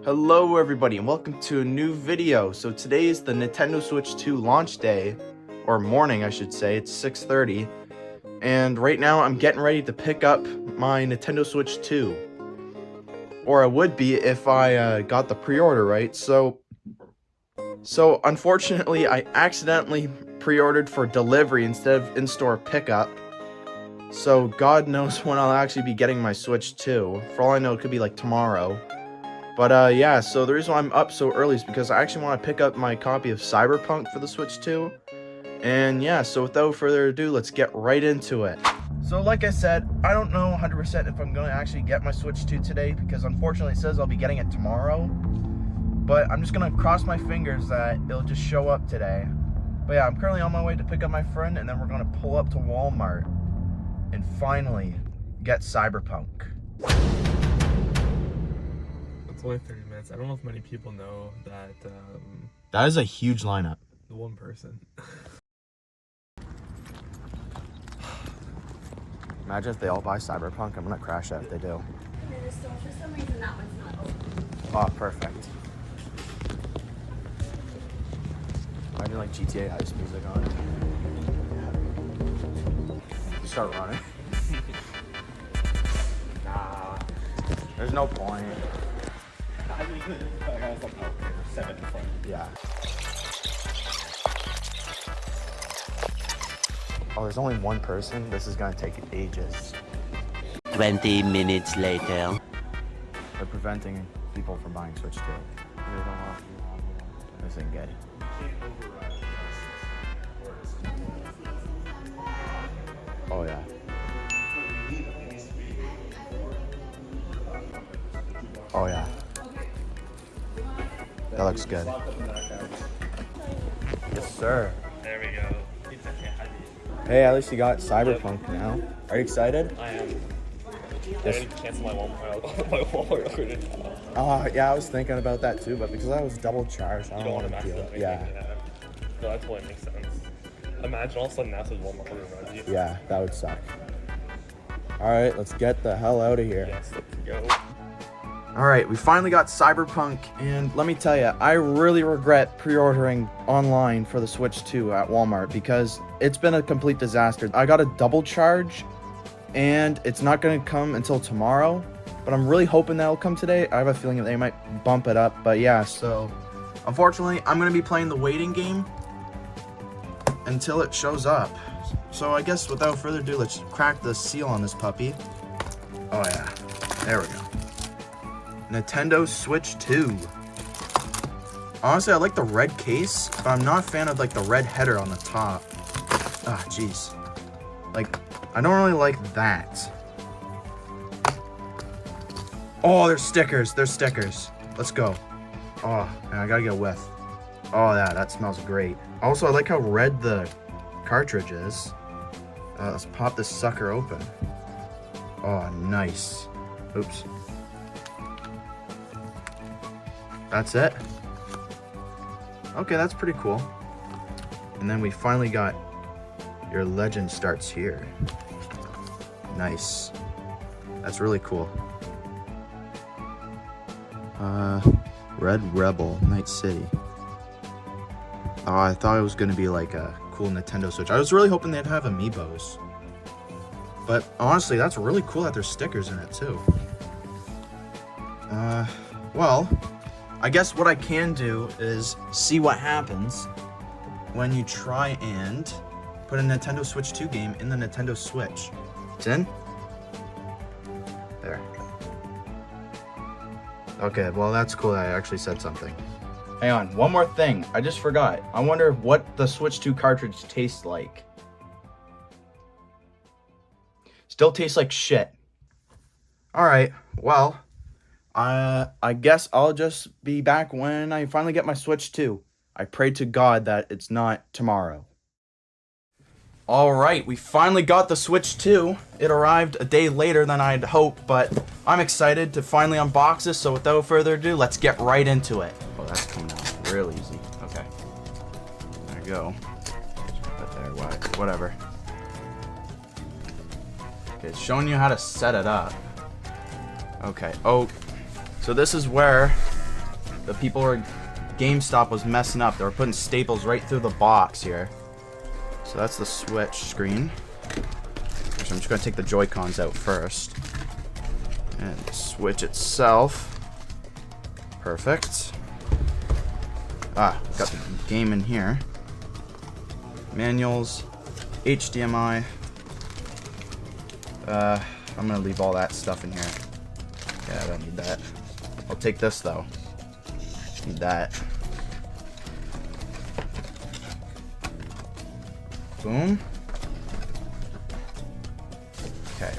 Hello everybody and welcome to a new video. So today is the Nintendo Switch 2 launch day, or morning I should say. It's 6:30 and right now I'm getting ready to pick up my Nintendo Switch 2. Or I would be if I got the pre-order right. So unfortunately I accidentally pre-ordered for delivery instead of in-store pickup. So God knows when I'll actually be getting my Switch 2. For all I know, it could be like tomorrow. But yeah, so the reason why I'm up so early is because I actually want to pick up my copy of Cyberpunk for the Switch 2. And yeah, so without further ado, let's get right into it. So like I said, I don't know 100% if I'm going to actually get my Switch 2 today, because unfortunately it says I'll be getting it tomorrow. But I'm just going to cross my fingers that it'll just show up today. But yeah, I'm currently on my way to pick up my friend, and then we're going to pull up to Walmart and finally get Cyberpunk. It's only 30 minutes. I don't know if many people know that That is a huge lineup. the one person. Imagine if they all buy Cyberpunk. I'm gonna crash out if they do. So for some reason that one's not open. Oh, perfect. Imagine like GTA Heist music on. You start running. Nah. There's no point. Yeah. Oh, there's only one person? This is gonna take ages. 20 minutes later. They're preventing people from buying Switch 2. This ain't good. Oh yeah. Oh yeah. That looks good. Yes, sir. There we go. Hey, at least you got Cyberpunk now. Are you excited? I am. I Yes. need to cancel my Walmart order now. Yeah, I was thinking about that too, but because I was double charged, I You don't don't want want to to deal mess with up it. anything. Yeah. No, that totally makes sense. Imagine all of a sudden NASA's Walmart order runs you. Yeah, that would suck. Alright, let's get the hell out of here. Yes, let's go. Alright, we finally got Cyberpunk, and let me tell you, I really regret pre-ordering online for the Switch 2 at Walmart because it's been a complete disaster. I got a double charge, and it's not going to come until tomorrow, but I'm really hoping that'll come today. I have a feeling that they might bump it up, but yeah, so unfortunately, I'm going to be playing the waiting game until it shows up. So I guess without further ado, let's crack the seal on this puppy. Oh yeah, there we go. Nintendo Switch 2. Honestly, I like the red case, but I'm not a fan of like the red header on the top. Ah, jeez. Like, I don't really like that. Oh, there's stickers. There's stickers. Let's go. Oh, man, I gotta get a whiff. Oh, yeah, that smells great. Also, I like how red the cartridge is. Let's pop this sucker open. Oh, nice. Oops. That's it. Okay, that's pretty cool. And then we finally got your legend starts here. Nice. That's really cool. Red Rebel, Night City. Oh, I thought it was gonna be like a cool Nintendo Switch. I was really hoping they'd have amiibos. But honestly, that's really cool that there's stickers in it too. Well, I guess what I can do is see what happens when you try and put a Nintendo Switch 2 game in the Nintendo Switch. It's in? There. Okay, well that's cool that I actually said something. Hang on, one more thing. I just forgot. I wonder what the Switch 2 cartridge tastes like. Still tastes like shit. Alright, well, I guess I'll just be back when I finally get my Switch 2. I pray to God that it's not tomorrow. Alright, we finally got the Switch 2. It arrived a day later than I'd hoped, but I'm excited to finally unbox this, so without further ado, let's get right into it. Oh, that's coming out real easy. Okay. There you go. Put there, whatever. Okay, it's showing you how to set it up. Okay, oh, so this is where The people were... GameStop was messing up. They were putting staples right through the box here. So that's the Switch screen. Actually, I'm just going to take the Joy-Cons out first. And the Switch itself. Perfect. Ah, got the game in here. Manuals. HDMI. I'm going to leave all that stuff in here. Yeah, I don't need that. I'll take this, though. Need that. Boom. Okay.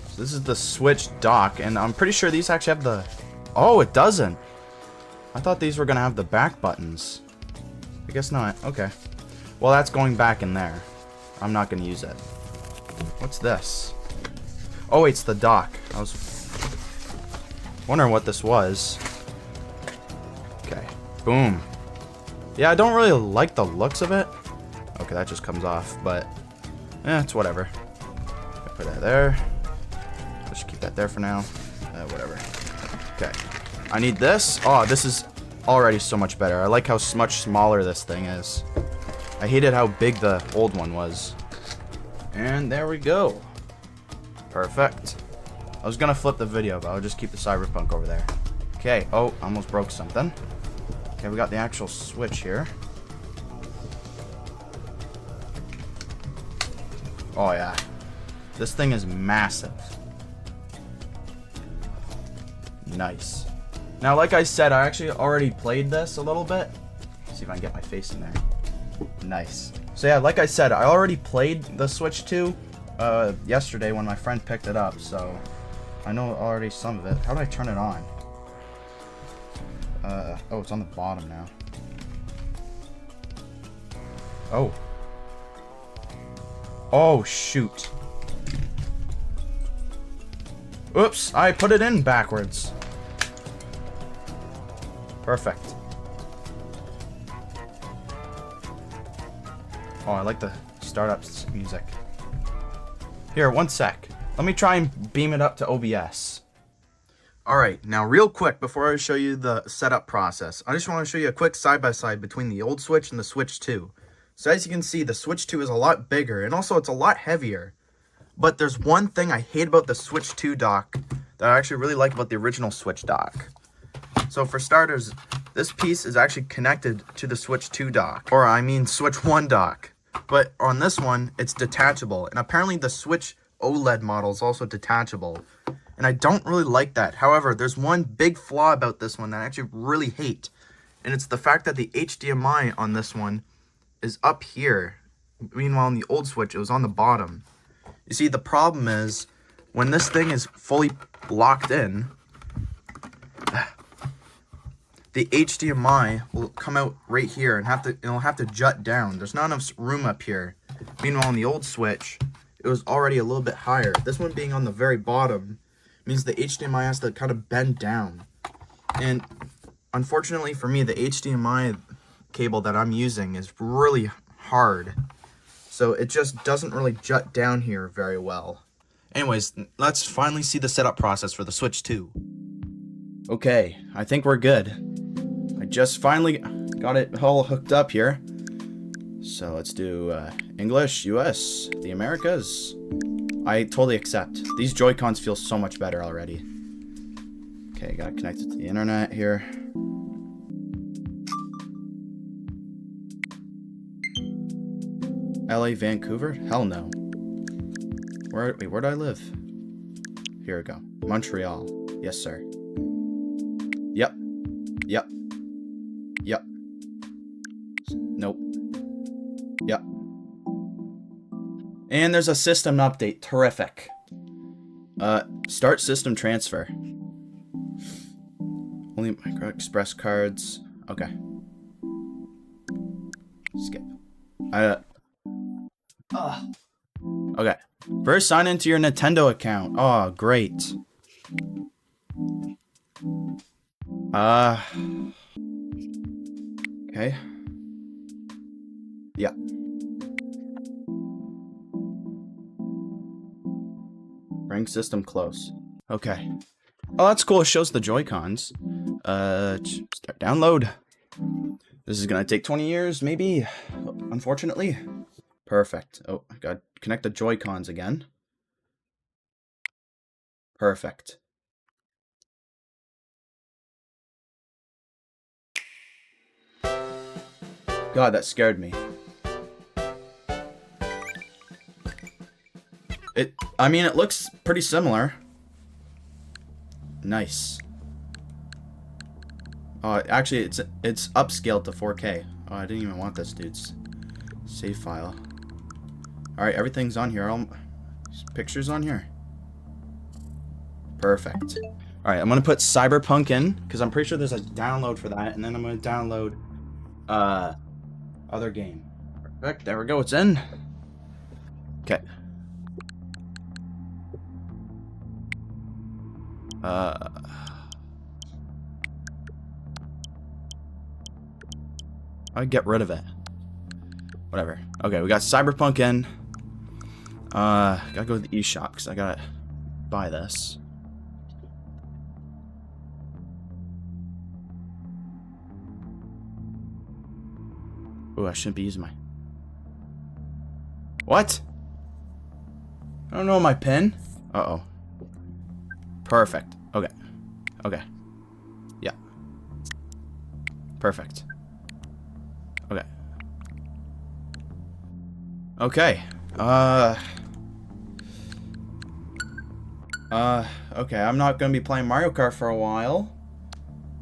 So this is the Switch dock, and I'm pretty sure these actually have the... Oh, it doesn't. I thought these were going to have the back buttons. I guess not. Okay. Well, that's going back in there. I'm not going to use it. What's this? Oh, it's the dock. I was wondering what this was. Okay. Boom. Yeah, I don't really like the looks of it. Okay, that just comes off, but it's whatever. Put that there. Just keep that there for now. Whatever. Okay. I need this. Oh, this is already so much better. I like how much smaller this thing is. I hated how big the old one was. And there we go. Perfect. I was gonna flip the video, but I'll just keep the Cyberpunk over there. Okay. Oh, almost broke something. Okay, we got the actual Switch here. Oh, yeah. This thing is massive. Nice. Now, like I said, I actually already played this a little bit. Let's see if I can get my face in there. Nice. So, yeah, like I said, I already played the Switch 2 yesterday when my friend picked it up, so I know already some of it. How do I turn it on? Oh, it's on the bottom now. Oh. Oh, shoot. Oops, I put it in backwards. Perfect. Oh, I like the startup music. Here, one sec. Let me try and beam it up to OBS. Alright, now real quick, before I show you the setup process, I just want to show you a quick side-by-side between the old Switch and the Switch 2. So as you can see, the Switch 2 is a lot bigger, and also it's a lot heavier. But there's one thing I hate about the Switch 2 dock that I actually really like about the original Switch dock. So for starters, this piece is actually connected to the Switch 2 dock, or I mean Switch 1 dock. But on this one, it's detachable, and apparently the Switch OLED model is also detachable. And I don't really like that. However, there's one big flaw about this one that I actually really hate. And it's the fact that the HDMI on this one is up here. Meanwhile, in the old Switch, it was on the bottom. You see, the problem is, when this thing is fully locked in, the HDMI will come out right here and it'll have to jut down. There's not enough room up here. Meanwhile, on the old Switch, it was already a little bit higher. This one being on the very bottom means the HDMI has to kind of bend down. And unfortunately for me, the HDMI cable that I'm using is really hard. So it just doesn't really jut down here very well. Anyways, let's finally see the setup process for the Switch 2. Okay, I think we're good. I just finally got it all hooked up here. So let's do English, US, the Americas. I totally accept. These Joy-Cons feel so much better already. Okay, gotta connect it to the internet here. LA, Vancouver? Hell no. Wait, where do I live? Here we go. Montreal. Yes, sir. Yep. Yep. Yep. Nope. Yep. And there's a system update. Terrific. Start system transfer. Only Micro Express cards. Okay. Skip. Okay. First, sign into your Nintendo account. Oh, great. Okay. Yeah. Bring system close. Okay. Oh, that's cool. It shows the Joy-Cons. Start download. This is gonna take 20 years, maybe, unfortunately. Perfect. Oh, I gotta connect the Joy-Cons again. Perfect. God, that scared me. I mean, it looks pretty similar. Nice. Oh, actually, it's upscaled to 4K. Oh, I didn't even want this, dudes. Save file. Alright, everything's on here. Pictures on here. Perfect. Alright, I'm gonna put Cyberpunk in, because I'm pretty sure there's a download for that, and then I'm gonna download, other game. Perfect, there we go, it's in. Okay. I'd get rid of it. Whatever. Okay, we got Cyberpunk in. Gotta go to the eShop because I gotta buy this. Oh, I shouldn't be using my... What? I don't know my pin. Uh-oh. Perfect. Okay. Okay. Yeah. Perfect. Okay. Okay. Okay, I'm not gonna be playing Mario Kart for a while.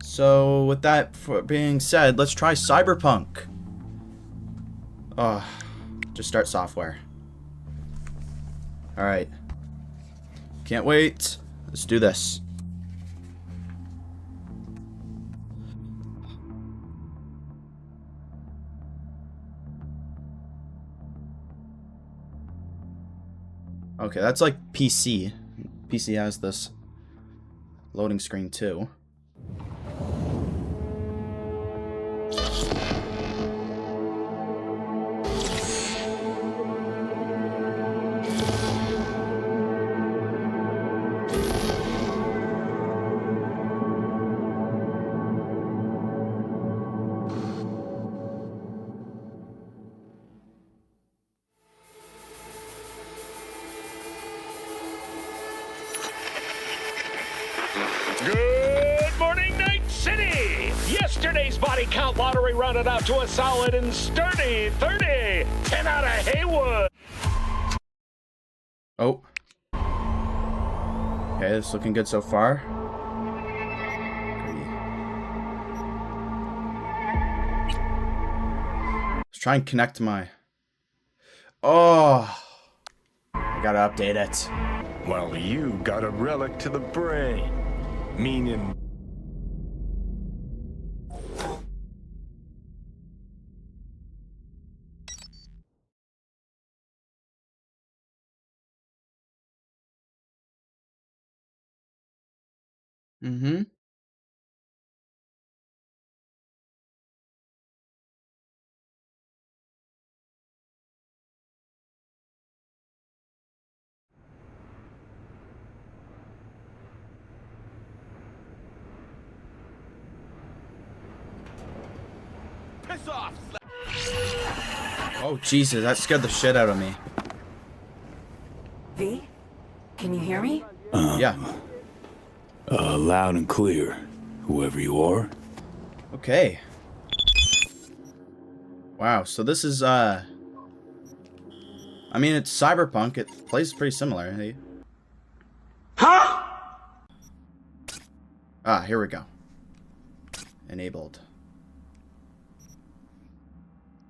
So, with that being said, let's try Cyberpunk. Just start software. Alright. Can't wait. Let's do this. Okay, that's like PC. PC has this loading screen too. Good morning, Night City! Yesterday's body count lottery rounded out to a solid and sturdy 30. 10 out of Haywood. Oh. Okay, this is looking good so far. Let's try and connect my... Oh. I gotta update it. Well, you got a relic to the brain. Meaning... Mm-hmm. Piss off! Oh, Jesus, that scared the shit out of me. V? Can you hear me? Yeah. Loud and clear, whoever you are. Okay. Wow, so this is, I mean, it's Cyberpunk. It plays pretty similar. Hey? Huh? Ah, here we go. Enabled.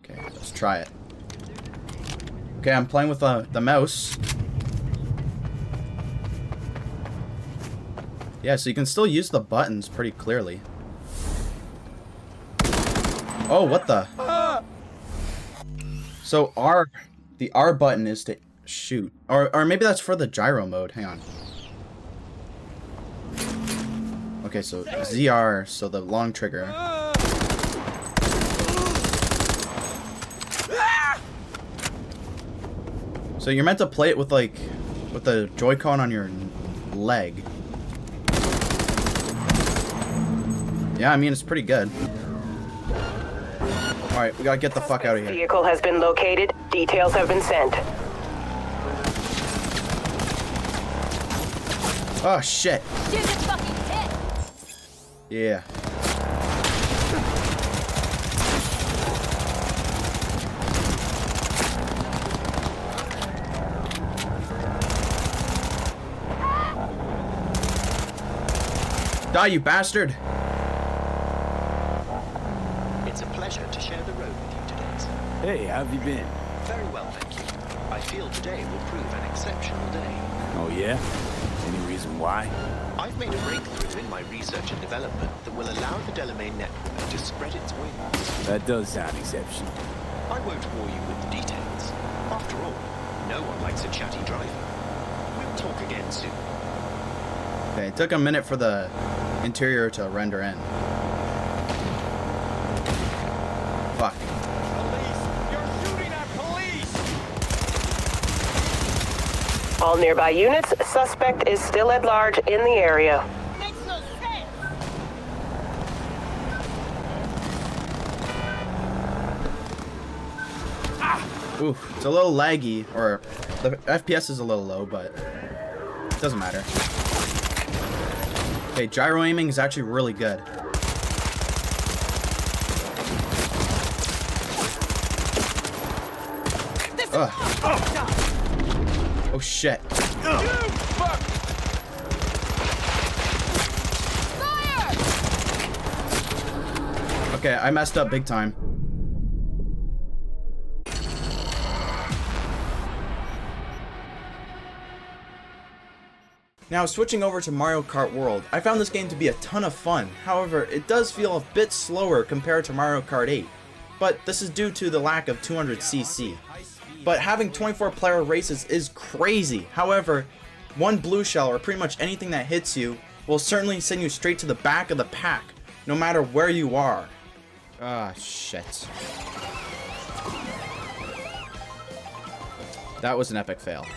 Okay, let's try it. Okay, I'm playing with the mouse. Yeah, so you can still use the buttons pretty clearly. Oh, what the? So the R button is to shoot. Or maybe that's for the gyro mode. Hang on. Okay, so ZR, so the long trigger. So you're meant to play it with like, with the Joy-Con on your leg. Yeah, I mean, it's pretty good. Alright, we gotta get the fuck out of here. Vehicle has been located. Details have been sent. Oh, shit. Shoot his fucking head. Yeah. Die, you bastard! It's a pleasure to share the road with you today, sir. Hey, how have you been? Very well, thank you. I feel today will prove an exceptional day. Oh, yeah? Any reason why? I've made a breakthrough in my research and development that will allow the Delamain network to spread its wings. That does sound exceptional. I won't bore you with the details. After all, no one likes a chatty driver. We'll talk again soon. Okay, it took a minute for the interior to render in. Fuck. Police! You're shooting at police! All nearby units, suspect is still at large in the area. Makes no sense. Ooh, it's a little laggy, or the FPS is a little low, but it doesn't matter. Okay, gyro aiming is actually really good. Ugh. Oh shit. Okay, I messed up big time. Now, switching over to Mario Kart World, I found this game to be a ton of fun. However, it does feel a bit slower compared to Mario Kart 8, but this is due to the lack of 200cc. But having 24-player races is crazy. However, one blue shell or pretty much anything that hits you will certainly send you straight to the back of the pack, no matter where you are. Ah, shit. That was an epic fail.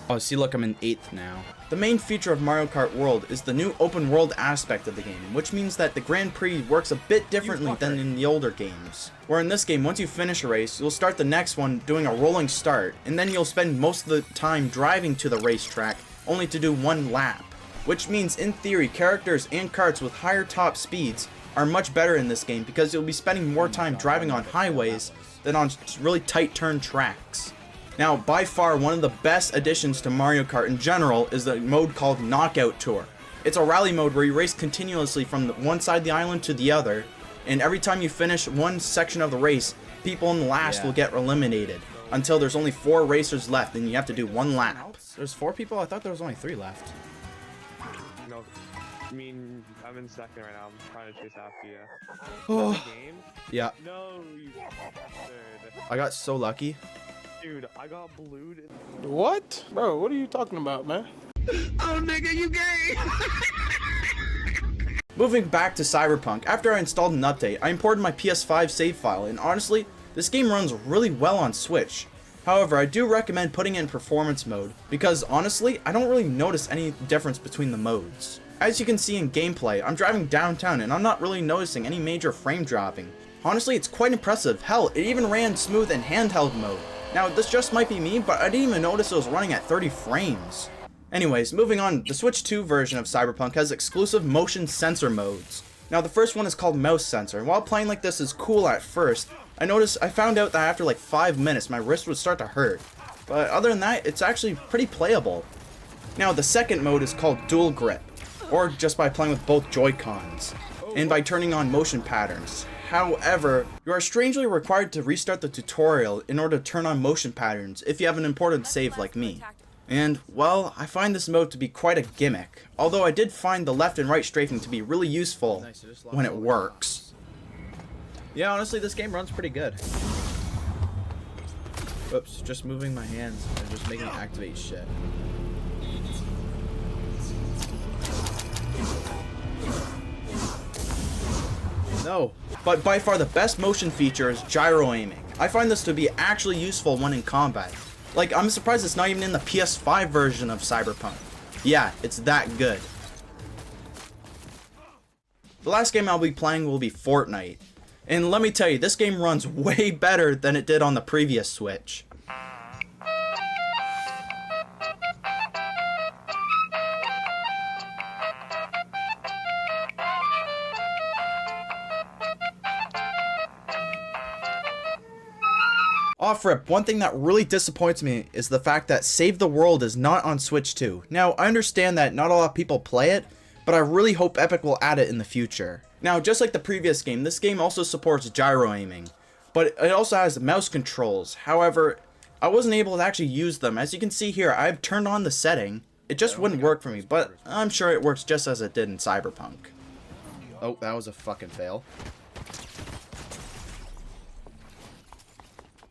Oh, see, look, I'm in 8th now. The main feature of Mario Kart World is the new open world aspect of the game, which means that the Grand Prix works a bit differently than in the older games. Where in this game, once you finish a race, you'll start the next one doing a rolling start, and then you'll spend most of the time driving to the racetrack, only to do one lap. Which means, in theory, characters and karts with higher top speeds are much better in this game because you'll be spending more time driving on highways than on really tight turn tracks. Now, by far, one of the best additions to Mario Kart in general is the mode called Knockout Tour. It's a rally mode where you race continuously from one side of the island to the other, and every time you finish one section of the race, people in the last will get eliminated, until there's only 4 racers left and you have to do one lap. There's 4 people? I thought there was only 3 left. No, I mean, I'm in second right now. I'm trying to chase after you. Oh. Game? Yeah, No, you bastard. I got so lucky. Dude, I got blued. What? Bro, what are you talking about, man? Moving back to Cyberpunk, after I installed an update, I imported my PS5 save file, and honestly, this game runs really well on Switch. However, I do recommend putting it in performance mode, because honestly, I don't really notice any difference between the modes. As you can see in gameplay, I'm driving downtown and I'm not really noticing any major frame dropping. Honestly, it's quite impressive. Hell, it even ran smooth in handheld mode. Now, this just might be me, but I didn't even notice it was running at 30 frames. Anyways, moving on, the Switch 2 version of Cyberpunk has exclusive motion sensor modes. Now, the first one is called Mouse Sensor, and while playing like this is cool at first, I found out that after like 5 minutes, my wrist would start to hurt. But other than that, it's actually pretty playable. Now, the second mode is called Dual Grip, or just by playing with both Joy-Cons, and by turning on motion patterns. However, you are strangely required to restart the tutorial in order to turn on motion patterns if you have an important save like me. And, well, I find this mode to be quite a gimmick, although I did find the left and right strafing to be really useful when it works. Yeah, honestly, this game runs pretty good. Oops, just moving my hands and just making it activate shit. No, but by far the best motion feature is gyro aiming. I find this to be actually useful when in combat. Like, I'm surprised it's not even in the PS5 version of Cyberpunk. Yeah, it's that good. The last game I'll be playing will be Fortnite. And let me tell you, this game runs way better than it did on the previous Switch. Off rip, one thing that really disappoints me is the fact that Save the World is not on Switch 2. Now, I understand that not a lot of people play it, but I really hope Epic will add it in the future. Now, just like the previous game, this game also supports gyro aiming, but it also has mouse controls. However, I wasn't able to actually use them. As you can see here, I've turned on the setting. It just wouldn't work for me, but I'm sure it works just as it did in Cyberpunk. Oh, that was a fucking fail.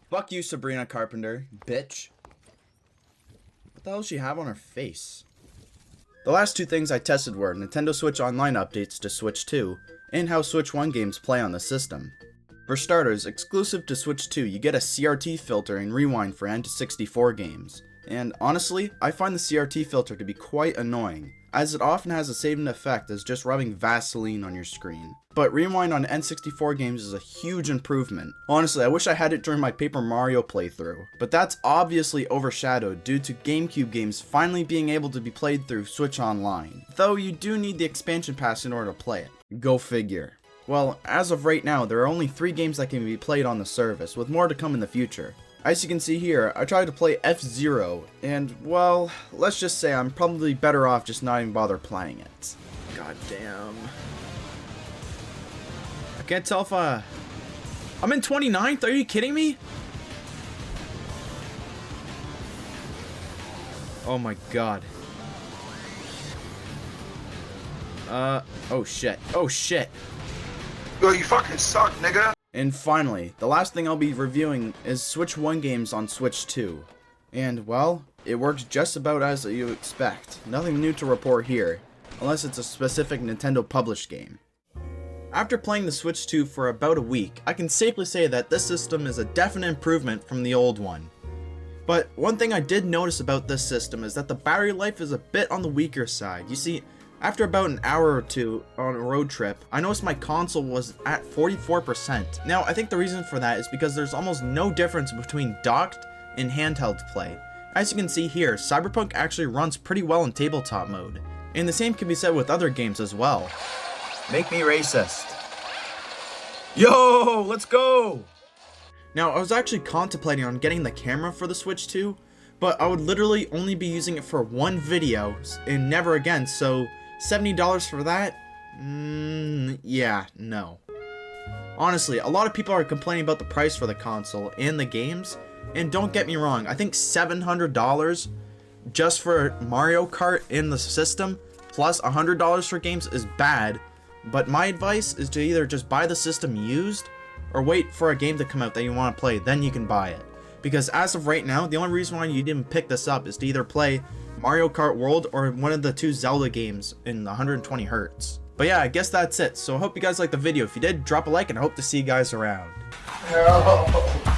Fuck you, Sabrina Carpenter, bitch. What the hell does she have on her face? The last two things I tested were Nintendo Switch Online updates to Switch 2, and how Switch 1 games play on the system. For starters, exclusive to Switch 2, you get a CRT filter and rewind for N64 games. And honestly, I find the CRT filter to be quite annoying, as it often has the same effect as just rubbing Vaseline on your screen. But rewind on N64 games is a huge improvement. Honestly, I wish I had it during my Paper Mario playthrough, but that's obviously overshadowed due to GameCube games finally being able to be played through Switch Online, though you do need the expansion pass in order to play it. Go figure. Well, as of right now, there are only 3 games that can be played on the service, with more to come in the future. As you can see here, I tried to play F-Zero, and, well, let's just say I'm probably better off just not even bother playing it. God damn. I can't tell if, I'm in 29th? Are you kidding me? Oh my god. Oh shit. Oh shit. Yo, you fucking suck, nigga. And finally, the last thing I'll be reviewing is Switch 1 games on Switch 2. And, well, it works just about as you expect. Nothing new to report here, unless it's a specific Nintendo published game. After playing the Switch 2 for about a week, I can safely say that this system is a definite improvement from the old one. But one thing I did notice about this system is that the battery life is a bit on the weaker side. You see, after about an hour or two on a road trip, I noticed my console was at 44%. Now, I think the reason for that is because there's almost no difference between docked and handheld play. As you can see here, Cyberpunk actually runs pretty well in tabletop mode. And the same can be said with other games as well. Make me racist. Yo, let's go! Now, I was actually contemplating on getting the camera for the Switch 2, but I would literally only be using it for one video and never again, so $70 for that? Yeah, no. Honestly, a lot of people are complaining about the price for the console and the games, and don't get me wrong, I think $700 just for Mario Kart in the system, plus $100 for games is bad, but my advice is to either just buy the system used, or wait for a game to come out that you want to play, then you can buy it. Because as of right now, the only reason why you didn't pick this up is to either play Mario Kart World or one of the 2 Zelda games in 120 Hz. But yeah, I guess that's it. So I hope you guys liked the video. If you did, drop a like and I hope to see you guys around. No.